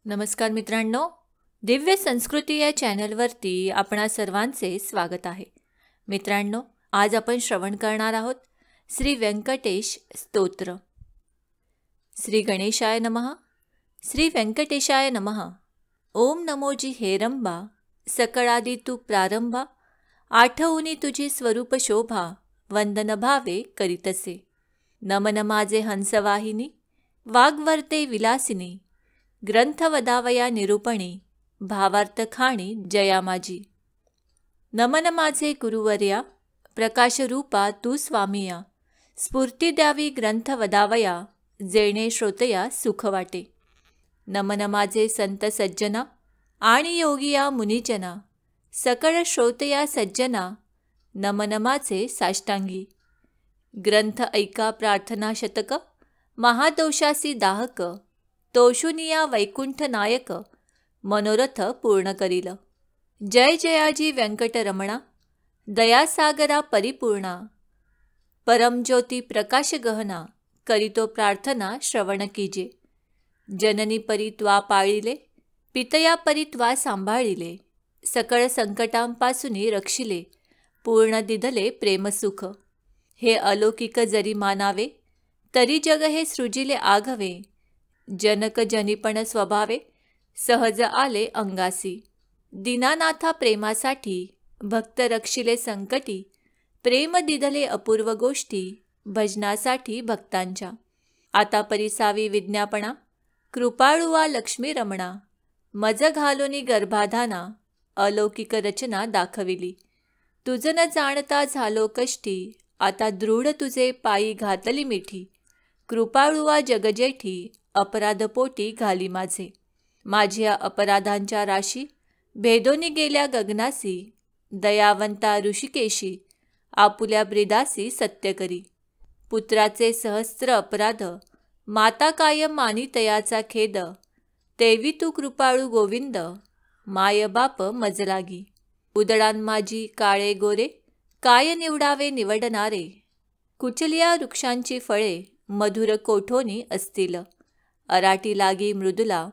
नमस्कार मित्रांनो, दिव्य संस्कृती या चॅनलवरती आपणा सर्वांचे स्वागत आहे. मित्रांनो, आज आपण श्रवण करणार आहोत श्री व्यंकटेश स्तोत्र. श्री गणेशाय नमः. श्री व्यंकटेशाय नमः. ओम नमोजी हेरंबा, सकळादी तू प्रारंभा, आठवुनी तुझी स्वरूप शोभा, वंदन भावे करीतसे. नमन माझे हंसवाहिनी, वाग्वर्ते विलासिनी, ग्रंथ वदावया निरूपणी, भावार्थ खाणी जया माझी. नमन माझे गुरुवर्या, प्रकाशरूपा तू स्वामिया, स्फूर्ती द्यावी ग्रंथ वदावया, जेणे श्रोतया सुख वाटे. नमन माझे संत सज्जना आणि योगिया मुनिजना, सकळ श्रोतया सज्जना, नमन माझे साष्टांगी. ग्रंथ ऐका प्रार्थना शतक, महादोषासी दाहक, तोषुनिया वैकुंठ नायक, मनोरथ पूर्ण करील. जय जयाजी व्यंकटरमणा, दयासागरा परिपूर्णा, परमज्योती प्रकाश गहना, करीतो प्रार्थना श्रवण कीजे. जननी परी त्वा पाळिले, पितया परी त्वा सांभाळिले, सकळ संकटांपासून रक्षिले, पूर्ण दिधले प्रेमसुख. हे अलौकिक जरी मानावे, तरी जग हे सृजिले आघवे, जनक जनिपण स्वभावे, सहज आले अंगासी. दीनानाथा प्रेमासाठी, भक्त रक्षिले संकटी, प्रेम दिधले अपूर्व गोष्टी, भजनासाठी भक्तांच्या. आता परिसावी विज्ञापना, कृपाळुवा लक्ष्मी रमणा, मज घालोनी गर्भाधाना, अलौकिक रचना दाखविली. तुझ न जाणता झालो कष्टी, आता दृढ तुझे पायी घातली मिठी. कृपाळुवा जगजेठी, अपराधपोटी घाली माझे. माझ्या अपराधांच्या राशी, भेदोनी गेल्या गगनासी, दयावंता ऋषिकेशी, आपुल्या ब्रिदासी सत्य करी. पुत्राचे सहस्त्र अपराध, माता कायम मानी तयाचा खेद, तेवी तू कृपाळू गोविंद, माय बाप मज लागी. उदडान माझी काळे गोरे, काय निवडावे निवडणारे, कुचलिया वृक्षांची फळे, मधुर कोठोनी असतील. अराटी लागी मृदुला,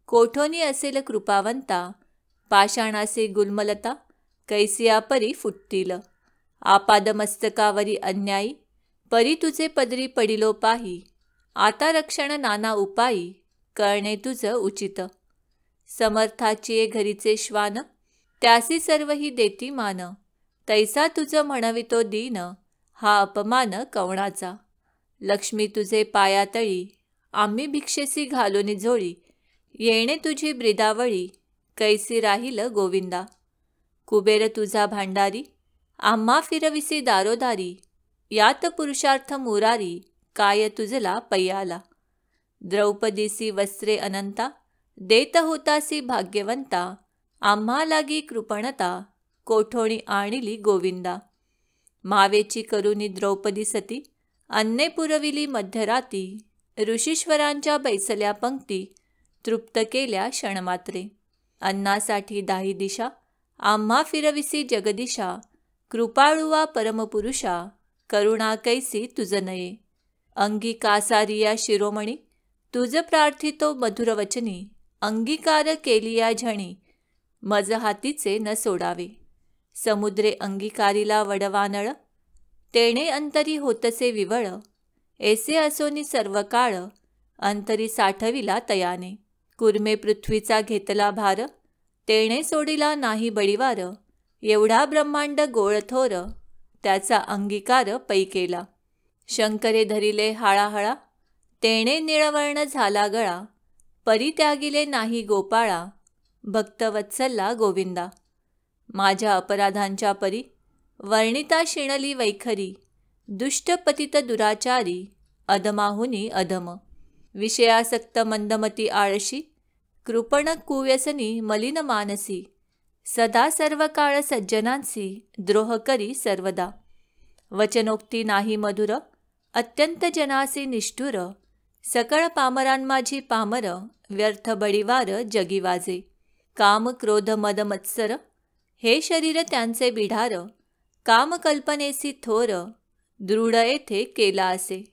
कोठोनी असेल कृपावंता, पाषाणासे गुलमलता, कैसिया परी फुटतील. आपादमस्तकावरी अन्यायी, परी तुझे पदरी पडिलो पाही, आता रक्षण नाना उपायी, करणे तुझ उचित. समर्थाची घरीचे श्वान, त्यासी सर्वही देती मान, तैसा तुझ म्हणवितो दीन, हा अपमान कवणाचा. लक्ष्मी तुझे पायातळी, आम्ही भिक्षेसी घालोनी झोळी, येणे तुझी ब्रिदावळी, कैसी राहील गोविंदा. कुबेर तुझा भांडारी, आम्हा फिरविसी दारोदारी, यात पुरुषार्थ मुरारी, काय तुझला पय्याला. द्रौपदीसी वस्त्रे अनंता, देत होतासी भाग्यवंता, आम्हा लागी कृपणता, कोठोणी आणिली गोविंदा. मावेची करुणी द्रौपदी सती, अन्ने पुरविली मध्यराती, ऋषीश्वरांच्या बैसल्या पंक्ती, तृप्त केल्या क्षणमात्रे. अन्नासाठी दाही दिशा, आम्हा फिरविसी जगदिशा, कृपाळुवा परमपुरुषा, करुणा कैसी तुझ नये. अंगिकासारिया शिरोमणी, तुझ प्रार्थितो मधुरवचनी, अंगीकार केलिया झणी, मज हातीचे न सोडावे. समुद्रे अंगीकारिला वडवानळ, तेणे अंतरी होतसे विवळ, ऐसे असोनी सर्व काळ, अंतरी साठविला तयाने. कुर्मे पृथ्वीचा घेतला भार, तेणे सोडिला नाही बळीवार, एवढा ब्रह्मांड गोळथोर, त्याचा अंगीकार पै केला. शंकरे धरिले हाळाहळा, तेणे निळवर्ण झाला गळा, परित्यागिले नाही गोपाळा, भक्तवत्सला गोविंदा. माझ्या अपराधांच्या परी, वर्णिता शिणली वैखरी, दुष्ट पतित दुराचारी, अधमाहुनी अधम. विषयासक्त मंदमती आळशी, कृपण कुव्यसनी मलिन मानसी, सदा सर्व काळ सज्जनांसी, द्रोह करी सर्वदा. वचनोक्ती नाही मधुर, अत्यंत जनासी निष्ठुर, सकळ पामरान माझी पामर, व्यर्थ बळीवार जगी वाजे. काम क्रोध मद मत्सर, हे शरीर त्यांचे बिढार, काम कल्पनेसी थोर, दृढ येथे केला असे.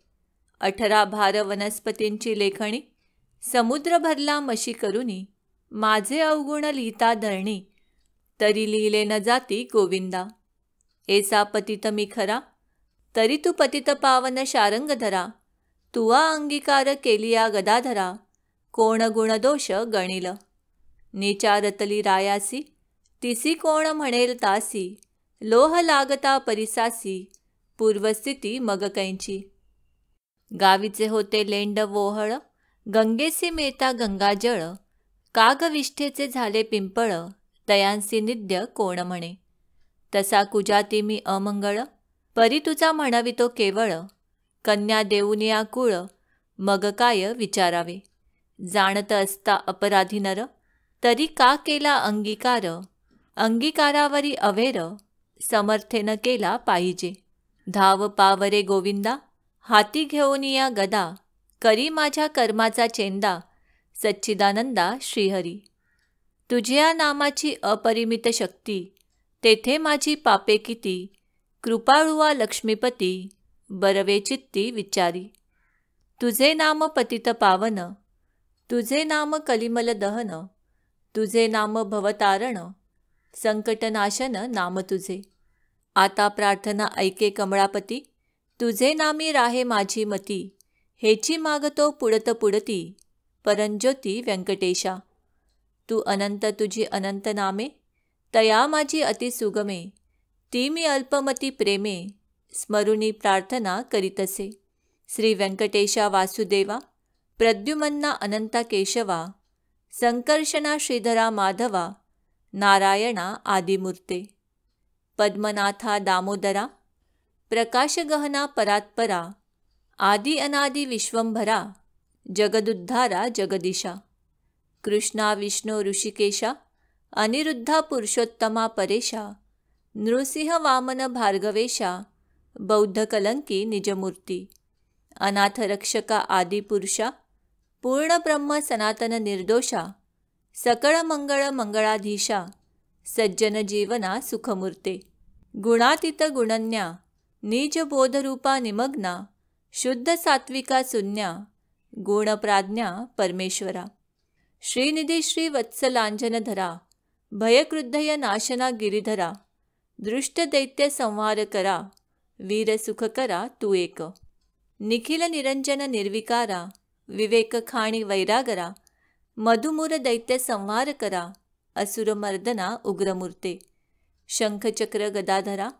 18 भार वनस्पतींची लेखणी, समुद्र भरला मशी करुनी, माझे अवगुण लिहिता धरणी, तरी लिहिले न जाती गोविंदा. ऐसा पतित मी खरा, तरी तू पतित पावन शारंग धरा. तुवा अंगीकार केलिया गदाधरा, कोण गुण दोष गणिल. निचारतली रायासी, तिसी कोण म्हणेल तासी. लोह लागता परिसासी, पूर्वस्थिती मग कैंची. गावीचे होते लेंड वोहळ, गंगेसी मिळता गंगाजळ. कागविष्ठेचे झाले पिंपळ, तयांसी निद्य कोण म्हणे. तसा कुजाती मी अमंगळ, परी तुझा म्हणवितो केवळ. कन्या देऊनिया कुळ, मग काय विचारावे. जाणत असता अपराधी नर, तरी का केला अंगीकार. अंगीकारावरी अवेर, समर्थेन केला पाहिजे. धाव पावरे गोविंदा, हाती घेऊनिया गदा. करी माझ्या कर्माचा चेंदा, सच्चिदानंदा श्रीहरी. तुझ्या नामाची अपरिमित शक्ती, तेथे माझी पापे किती. कृपाळुवा लक्ष्मीपती, बरवे चित्ती विचारी. तुझे नाम पतित पावन, तुझे नाम कलिमल दहन. तुझे नाम भवतारण, संकटनाशन नाम तुझे. आता प्रार्थना ऐके कमळापती, तुझे नामी राहे माझी मती. हेची मागतो पुडत पुडती, परंज्योती व्यंकटेशा. तू अनंत तुझी अनंत नामे, तया माझी अतिसुगमे. ती मी अल्पमती प्रेमे, स्मरुनी प्रार्थना करीतसे. श्री व्यंकटेशा वासुदेवा, प्रद्युमन्ना अनंता केशवा. संकर्षणा श्रीधरा माधवा, नारायणा आदिमूर्ते. पद्मनाथा दामोदरा, प्रकाशगहना परात्परा. आदि अनादि विश्वंभरा, जगदुद्धारा जगदीशा. कृष्णा विष्णू ऋषिकेशा, अनिरुद्धा पुरुषोत्तमा परेशा. नृसिंह वामन भार्गवेशा, बौद्ध कलंकी निजमूर्ती. अनाथ रक्षका आदिपुरुषा, पूर्ण ब्रह्म सनातन निर्दोषा. सकळ मंगळ मंगळाधीशा, सज्जन जीवना सुखमूर्ते. गुणातीत गुणन्या, निज बोधरूपा निमग्ना. शुद्ध सात्विका शून्या, गुणप्राज्ञा परमेश्वरा. श्रीनिधी श्री वत्सलांजनधरा, भयक्रुद्धय नाशना गिरिधरा. दृष्ट दैत्य संहार करा, वीर सुख करा तू एक. निखिल निरंजन निर्विकारा, विवेक खाणी वैरागरा. मधुमूर दैत्य संहार करा, असुर मर्दना उग्रमूर्ते. शंखचक्र गदाधरा,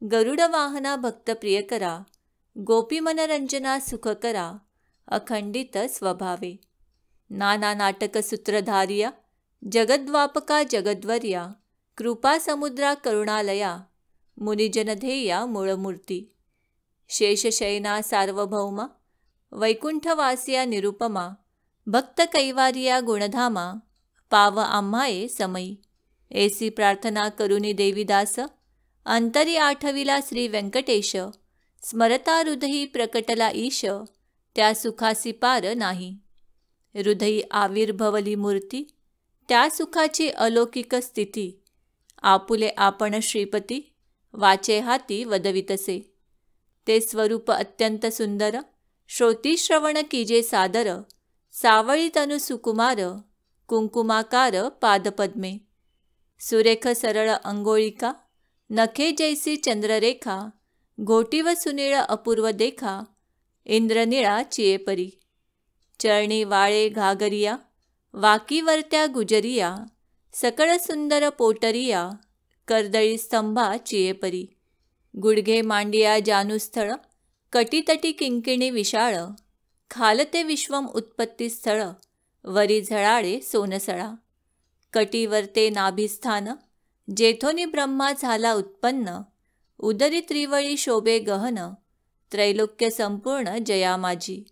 गरुड वाहना भक्त प्रियकरा. गोपी मनरंजना सुख करा, अखंडित स्वभावे. नाना नाटक सूत्रधारिया, जगद्वापका जगद्वर्या. कृपा समुद्रा करुणालया, मुनिजनधेया मूळमूर्ती. शेषशयना सार्वभौमा, वैकुंठवासिया निरुपमा. भक्त कैवारिया गुणधामा, पाव आम्हाये समयी. ऐसी प्रार्थना करुनी देवीदास, अंतरी आठविला श्री व्यंकटेश. स्मरता हृदयी प्रकटला ईश, त्या सुखासी पार नाही. हृदयी आविर्भवली मूर्ती, त्या सुखाची अलौकिक स्थिती. आपुले आपण श्रीपती, वाचे हाती वदवितसे. ते स्वरूप अत्यंत सुंदर, श्रोती श्रवण कीजे सादर. सावळी तनु सुकुमार, कुंकुमाकार पादपद्मे. सुरेख सरळ अंगोळिका, नखे जैसी चंद्ररेखा. घोटीव सुनीळ अपूर्व देखा, इंद्रनिळा चियेपरी. चरणी वाळे घागरिया, वाकीवरत्या गुजरिया. सकळ सुंदर पोटरिया, कर्दळी स्तंभा चियेपरी. गुडघे मांडिया जानुस्थळ, कटीतटी किंकिणी विशाळ. खालते विश्वम उत्पत्ती स्थळ, वरी झळाळे सोनसळा. कटीवरते नाभिस्थान, जेथोनी ब्रह्मा झाला उत्पन्न. उदरी त्रिवळी शोभे गहन, त्रैलोक्य संपूर्ण जया माझी.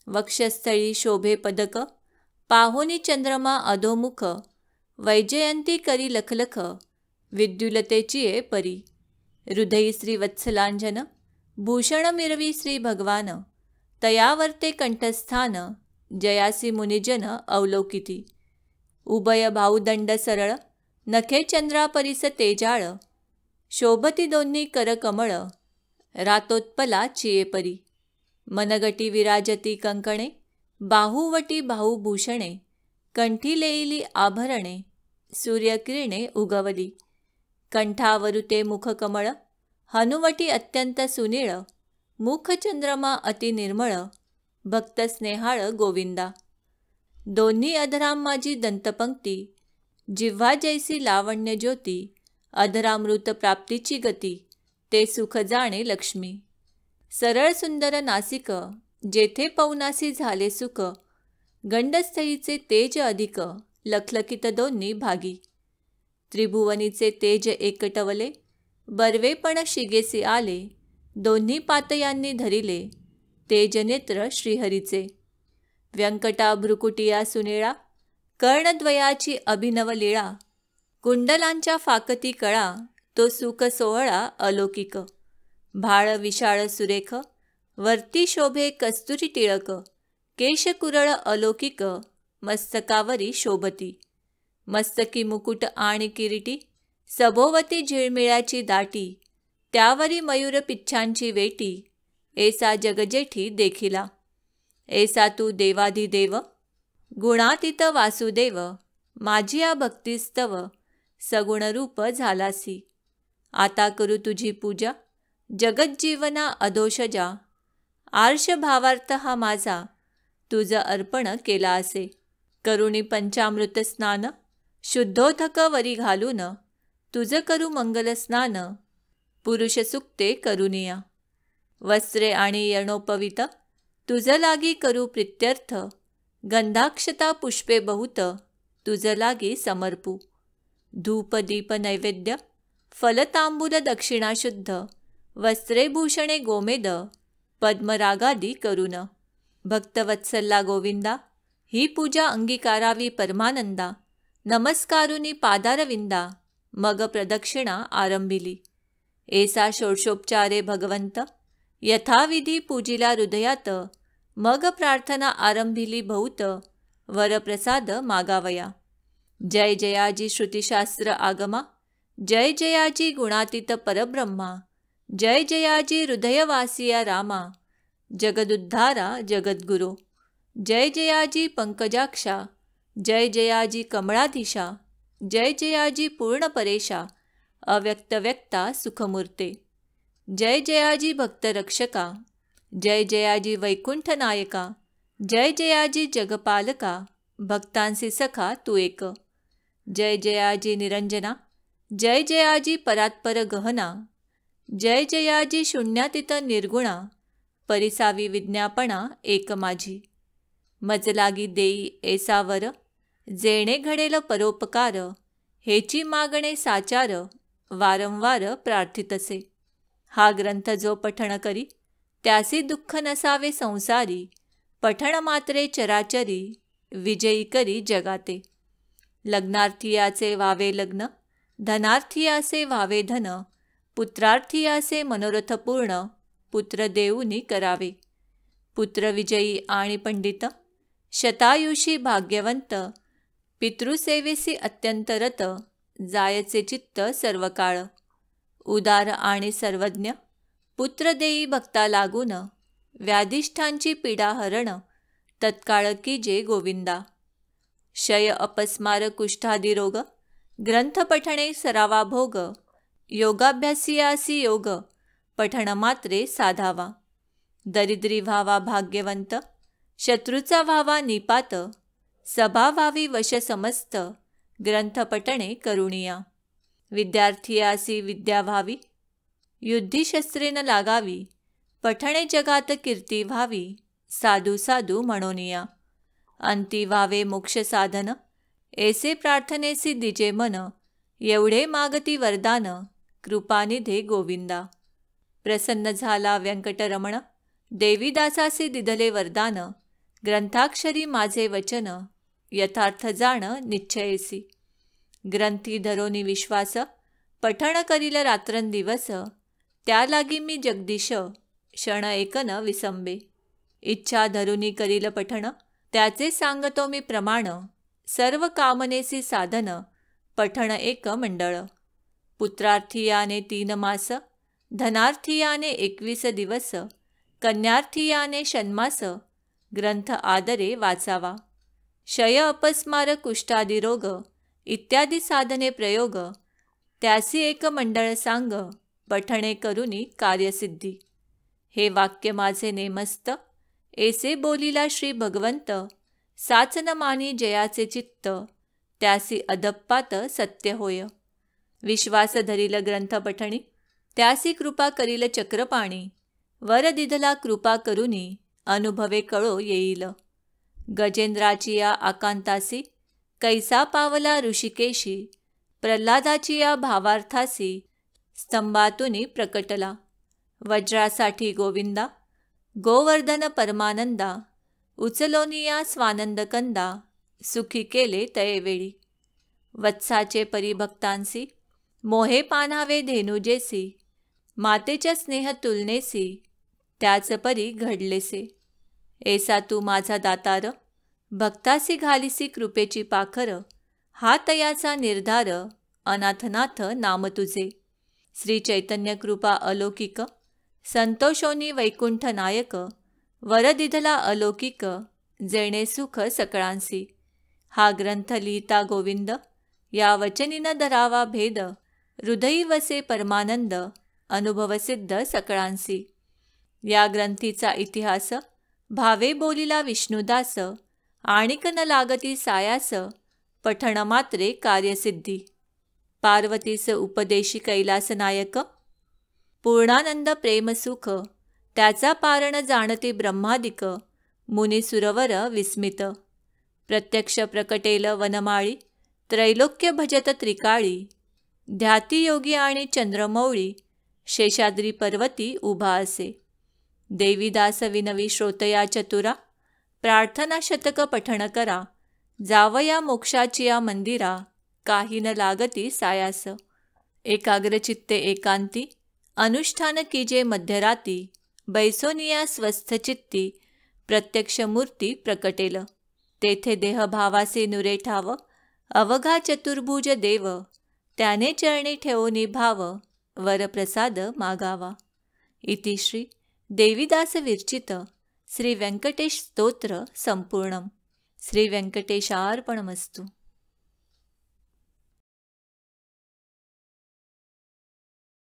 वक्षस्थळी शोभे पदक, पाहोनी चंद्रमा अधोमुख. वैजयंती करी लखलख, विद्युलतेची परी. हृदयी श्री वत्सलांजन, भूषण मिरवी श्री भगवान. तयावर्ते कंठस्थान, जयासी मुनिजन अवलोकिती. उभय भाऊदंड सरळ, नखे चंद्रापरिस तेजाळ. शोभती दोन्ही करकमळ, रातोत्पला चियेपरी. मनगटी विराजती कंकणे, बाहुवटी बाहुभूषणे, कंठी लेईली आभरणे, सूर्यकिरणे उगवली. कंठावरुते मुखकमळ, हनुवटी अत्यंत सुनीळ, मुखचंद्रमा अति निर्मळ, भक्त स्नेहाळ गोविंदा. दोन्ही अधराम माझी दंतपंक्ती, जिव्हा जैसी लावण्य ज्योती, अधरामृत प्राप्तीची गती, ते सुख जाणे लक्ष्मी. सरळ सुंदर नासिक, जेथे पौनासी झाले सुख, गंडस्थळीचे तेज अधिक, लखलखित दोन्ही भागी. त्रिभुवनीचे तेज एकटवले, बर्वेपण शिगेसी आले, दोन्ही पातयांनी धरिले, तेजनेत्र श्रीहरीचे. व्यंकटा भ्रुकुटिया सुनिळा, कर्णद्वयाची अभिनव लीळा, कुंडलांच्या फाकती कळा, तो सुख सोहळा अलौकिक. भाळ विशाळ सुरेख, वरती शोभे कस्तुरी टिळक, केश कुरळ अलौकिक, मस्तकावरी शोभती. मस्तकी मुकुट आणि किरीटी, सभोवती झिळमिळ्याची दाटी, त्यावरी मयूर पिच्छांची वेटी, ऐसा जगजेठी देखिला. ऐसा तू देवाधिदेव, गुणातीत वासुदेव, माझिया भक्तिस्तव, सगुण रूप झालासी. आता करू तुझी पूजा, जगज्जीवना अधोषजा, आर्ष भावार्थ हा माझा, तुझ अर्पण केला असे. करुणी पंचामृत स्नान, शुद्धोधक वरी घालून, तुझ करू मंगल स्नान, पुरुष सुक्ते करुनिया. वस्त्रे आणि यणोपवित, तुझ लागी करू प्रित्यर्थ, गंधाक्षता पुष्पे बहुत, तुझ लागी समर्पू. धूप दीप नैवेद्य, फलतांबूल दक्षिणा शुद्ध, वस्त्रे भूषणे गोमेद, पद्मरागादी करुण. भक्तवत्सला गोविंदा, ही पूजा अंगीकारावी परमानंदा, नमस्कारुनी पादारविंदा, मग प्रदक्षिणा आरंभिली. ऐसा षोडशोपचारे भगवंत, यथाविधी पूजिला हृदयात, मग प्रार्थना आरंभिली बहुत, वरप्रसाद मागावया. जय जयाजी श्रुतिशास्त्र आगमा, जय जयाजी गुणातीत परब्रह्मा, जय जयाजी हृदयवासिया रामा, जगदुद्धारा जगद्गुरो. जय जयाजी पंकजाक्षा, जय जयाजी कमळाधीशा, जय जयाजी पूर्णपरेशा, अव्यक्तव्यक्ता सुखमूर्ते. जय जयाजी भक्तरक्षका, जय जयाजी वैकुंठ नायका, जय जयाजी जगपालका, भक्तांसी सखा तू एक. जय जयाजी निरंजना, जय जयाजी परात्पर गहना, जय जयाजी शून्यातीत निर्गुणा, परिसावी विज्ञापना एक माझी. मजलागी देई ऐसावर, जेणे घडेल परोपकार, हेची मागणे साचार, वारंवार प्रार्थितसे. हा ग्रंथ जो पठण करी, त्यासी दुःख नसावे संसारी, पठण मात्रे चराचरी, विजयी करी जगाते. लग्नार्थीयाचे व्हावे लग्न, धनार्थीयाचे व्हावे धन, पुत्रार्थीयाचे मनोरथ पूर्ण, पुत्र देऊनी करावे. पुत्र विजयी आणि पंडित, शतायुषी भाग्यवंत, पितृसेवेसी अत्यंत रत, जायचे चित्त सर्व काळ. उदार आणि सर्वज्ञ, पुत्र देई भक्ता लागून, व्याधिष्ठांची पीडा हरण, तत्काळ की जे गोविंदा. क्षय अपस्मार कुष्ठादी रोग, ग्रंथ पठणे सरावा भोग, योगाभ्यासियासी योग, पठण मात्रे साधावा. दरिद्री व्हावा भाग्यवंत, शत्रूचा व्हावा निपात, सभा व्हावी वश समस्त, ग्रंथ पठणे करुणिया. विद्यार्थीयासी विद्या व्हावी, युद्धिशस्त्रेन लागावी, पठणे जगात कीर्ती व्हावी, साधू साधू म्हणोनिया. अंती व्हावे मोक्ष साधन, ऐसे प्रार्थनेसी दिजे मन, एवढे मागती वरदान, कृपानिधे गोविंदा. प्रसन्न झाला व्यंकटरमण, देवीदासासी दिधले वरदान, ग्रंथाक्षरी माझे वचन, यथार्थ जाण निश्चयसी. ग्रंथी धरोनी विश्वास, पठण करील रात्रंदिवस, त्या लागी मी जगदीश, क्षण एक न विसंबे. इच्छा धरुनी करील पठण, त्याचे सांगतो मी प्रमाण, सर्व कामनेसी साधन, पठण एक मंडळ. पुत्रार्थीयाने 3 मास, धनार्थीयाने 21 दिवस, कन्यार्थीयाने षण्मास, ग्रंथ आदरे वाचावा. क्षय अपस्मार कुष्ठादी रोग इत्यादी साधने प्रयोग त्यासी एक मंडळ सांग पठणे करुनी कार्यसिद्धी. हे वाक्य माझे नेमस्त ऐसे बोलिला श्री भगवंत. साच न मानी जयाचे चित्त त्यासी अधप्पात सत्य होय. विश्वास धरील ग्रंथ पठणी त्यासी कृपा करील चक्रपाणी. वर दिधला कृपा करुनी अनुभवे कळो येईल. गजेंद्राची या आकांतासी कैसा पावला ऋषिकेशी. प्रल्हादाची या भावार्थासी स्तंभातुनी प्रकटला. वज्रासाठी गोविंदा गोवर्धन परमानंदा. उचलोनिया स्वानंद कंदा सुखी केले तयेवेळी. वत्साचे परिभक्तांसी मोहे पानावे धेनुजेसी. मातेच्या स्नेह तुलनेसी त्याच परी घडलेसे. ऐसा तू माझा दातार भक्तासी घालिसी कृपेची पाखर. हा तयाचा निर्धार अनाथनाथ नाम तुझे. श्री चैतन्य कृपा अलौकिक संतोषोनी वैकुंठ नायक. वर दिधला अलौकिक जेणे सुख सकळांसी. हा ग्रंथ लिहिता गोविंद या वचनीन धरावा भेद. हृदयी वसे परमानंद अनुभवसिद्ध सकळांसी. या ग्रंथीचा इतिहास भावे बोलिला विष्णुदास. आणिक न लागती सायास पठण मात्रे कार्यसिद्धी. पार्वतीस उपदेशी कैलास नायक. पूर्णानंद प्रेमसुख त्याचा पारण जाणते ब्रह्मादिक. मुनी सुरवर विस्मित. प्रत्यक्ष प्रकटेल वनमाळी. त्रैलोक्य भजत त्रिकाळी. ध्याती योगी आणि चंद्रमौळी शेषाद्री पर्वती उभा असे. देवीदास विनवी श्रोतया चतुरा. प्रार्थना शतक पठण करा. जावया मोक्षाची या मंदिरा. काही न लागती सायास. एकाग्रचित्ते एकांती अनुष्ठान कीजे मध्यराती. बैसोनिया स्वस्थ चित्ती प्रत्यक्ष मूर्ती प्रकटेल. तेथे देहभावासे नुरे ठाव. अवघा चतुर्भुज देव त्याने चरणी ठेवोनी भाव. वरप्रसाद मागावा. इति श्री देवीदास विरचित श्री व्यंकटेश स्तोत्र संपूर्णम. श्री व्यंकटेशार्पणमस्तु.